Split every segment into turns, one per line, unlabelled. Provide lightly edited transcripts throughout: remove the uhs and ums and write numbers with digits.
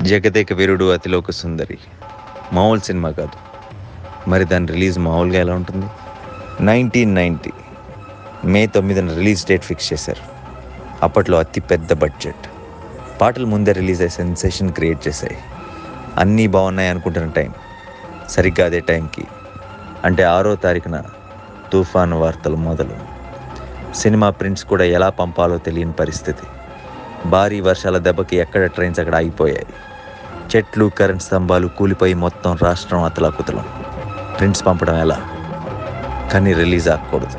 జగదేక వీరుడు అతిలోక సుందరి మామూలు సినిమా కాదు. మరి దాని రిలీజ్ మామూలుగా ఎలా ఉంటుంది? 1990 మే 9న రిలీజ్ డేట్ ఫిక్స్ చేశారు. అప్పట్లో అతి పెద్ద బడ్జెట్. పాటలు ముందే రిలీజ్ అయ్యి సెన్సేషన్ క్రియేట్ చేశాయి. అన్నీ బాగున్నాయి అనుకుంటున్న టైం, సరిగ్గా అదే టైంకి అంటే 6వ తారీఖున తుఫాను వార్తలు మొదలు. సినిమా ప్రింట్స్ కూడా ఎలా పంపాలో తెలియని పరిస్థితి. భారీ వర్షాల దెబ్బకి ఎక్కడ ట్రైన్స్ అక్కడ ఆగిపోయాయి. చెట్లు, కరెంట్ స్తంభాలు కూలిపోయి మొత్తం రాష్ట్రం అతలాకుతలం. ప్రింట్స్ పంపడం ఎలా? కానీ రిలీజ్ ఆగకూడదు.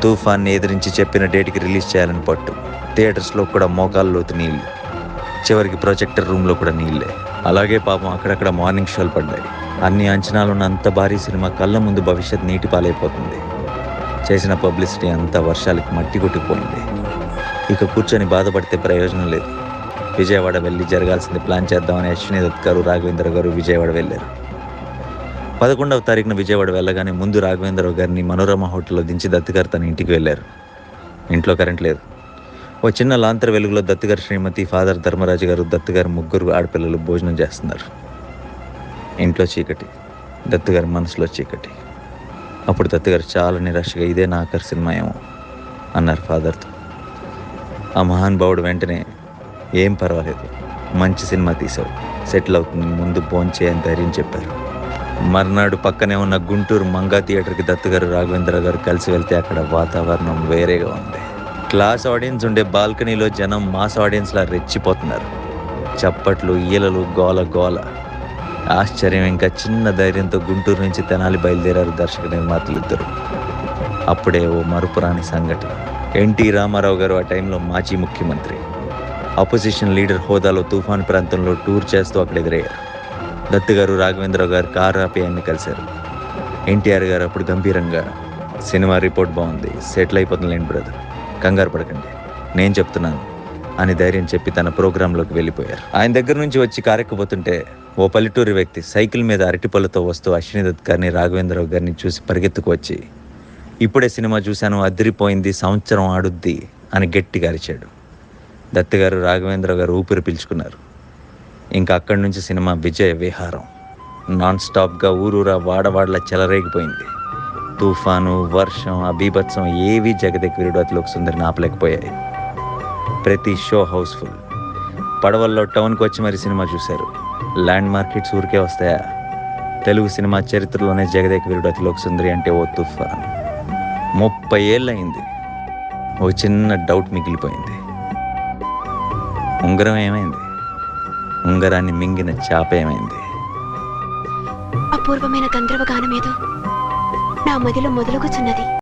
తుఫాన్ని ఎదిరించి చెప్పిన డేట్కి రిలీజ్ చేయాలని పట్టు. థియేటర్స్లో కూడా మోకాల్లోతు నీళ్ళు, చివరికి ప్రొజెక్టర్ రూమ్లో కూడా నీళ్ళే. అలాగే పాపం అక్కడక్కడ మార్నింగ్ షోలు పడ్డాయి. అన్ని అంచనాలున్న అంత భారీ సినిమా కళ్ళ ముందు భవిష్యత్ నీటి పాలైపోతుంది. చేసిన పబ్లిసిటీ అంతా వర్షాలకి మట్టి కొట్టిపోయింది. ఇక కూర్చొని బాధపడితే ప్రయోజనం లేదు. విజయవాడ వెళ్ళి జరగాల్సింది ప్లాన్ చేద్దామని అశ్విని దత్ గారు, రాఘవేంద్ర గారు విజయవాడ వెళ్ళారు. 11వ తారీఖున విజయవాడ వెళ్ళగానే ముందు రాఘవేంద్రరావు గారిని మనోరమ హోటల్లో దించి దత్ గారు తన ఇంటికి వెళ్ళారు. ఇంట్లో కరెంట్ లేదు. ఓ చిన్న లాంతర్ వెలుగులో దత్ గారు, శ్రీమతి, ఫాదర్ ధర్మరాజు గారు, దత్ గారు ముగ్గురు ఆడపిల్లలు భోజనం చేస్తున్నారు. ఇంట్లో చీకటి, దత్ గారి మనసులో చీకటి. అప్పుడు దత్ గారు చాలా నిరాశగా, ఇదే నా ఆఖరి సినిమా ఏమో అన్నారు ఫాదర్తో. ఆ మహానుభావుడు వెంటనే, ఏం పర్వాలేదు, మంచి సినిమా తీసావు, సెటిల్ అవుతుంది, ముందు భోంచే అని ధైర్యం చెప్పారు. మర్నాడు పక్కనే ఉన్న గుంటూరు మంగా థియేటర్కి దత్ గారు, రాఘవేంద్ర గారు కలిసి వెళ్తే అక్కడ వాతావరణం వేరేగా ఉంది. క్లాస్ ఆడియన్స్ ఉండే బాల్కనీలో జనం మాస్ ఆడియన్స్లా రెచ్చిపోతున్నారు. చప్పట్లు, ఈలలు, గోల గోల. ఆశ్చర్యం ఇంకా చిన్న ధైర్యంతో గుంటూరు నుంచి తెనాలి బయలుదేరారు దర్శక నిర్మాతలు ఇద్దరు. అప్పుడే ఓ మరుపురాని సంఘటన. ఎన్టీ రామారావు గారు ఆ టైంలో మాజీ ముఖ్యమంత్రి, అపోజిషన్ లీడర్ హోదాలో తుఫాన్ ప్రాంతంలో టూర్ చేస్తూ అక్కడ ఎదురయ్యారు. దత్ గారు, రాఘవేంద్రరావు గారు కారు ఆపి ఆయన్ని కలిశారు. ఎన్టీఆర్ గారు అప్పుడు గంభీరంగా, సినిమా రిపోర్ట్ బాగుంది, సెటిల్ అయిపోతుందిలేండి బ్రదర్, కంగారు పడకండి, నేను చెప్తున్నాను అని ధైర్యం చెప్పి తన ప్రోగ్రాంలోకి వెళ్ళిపోయారు. ఆయన దగ్గర నుంచి వచ్చి కారెక్కపోతుంటే ఓ పల్లెటూరి వ్యక్తి సైకిల్ మీద అరటిపళ్ళతో వస్తూ అశ్విని దత్ గారిని, రాఘవేంద్రరావు గారిని చూసి పరిగెత్తుకు వచ్చి, ఇప్పుడే సినిమా చూశాను, అదిరిపోయింది, సంవత్సరం ఆడుద్ది అని గట్టిగా అరిచాడు. దత్ గారు, రాఘవేంద్రరావు గారు ఊపిరి పీల్చుకున్నారు. ఇంకా అక్కడి నుంచి సినిమా విజయ విహారం. నాన్ స్టాప్గా ఊరూరా వాడవాడలా చెలరేగిపోయింది. తుఫాను, వర్షం, అబీభత్సం ఏవీ జగదేక వీరుడు అతిలోక సుందరిని ఆపలేకపోయాయి. ప్రతి షో హౌస్ఫుల్. పడవల్లో టౌన్కి వచ్చి మరి సినిమా చూశారు. ల్యాండ్ మార్కెట్స్ ఊరికే వస్తాయా? తెలుగు సినిమా చరిత్రలోనే జగదేక వీరుడు అతిలోక సుందరి అంటే ఓ తుఫాన్. 30 ఏళ్ళయింది. ఓ చిన్న డౌట్ మిగిలిపోయింది. ఉంగరం ఏమైంది? ఉంగరాన్ని మింగిన చాప ఏమైంది?
అపూర్వమైన గంధర్వ గానమేదో నా మదిలో మొదలుగుచున్నది.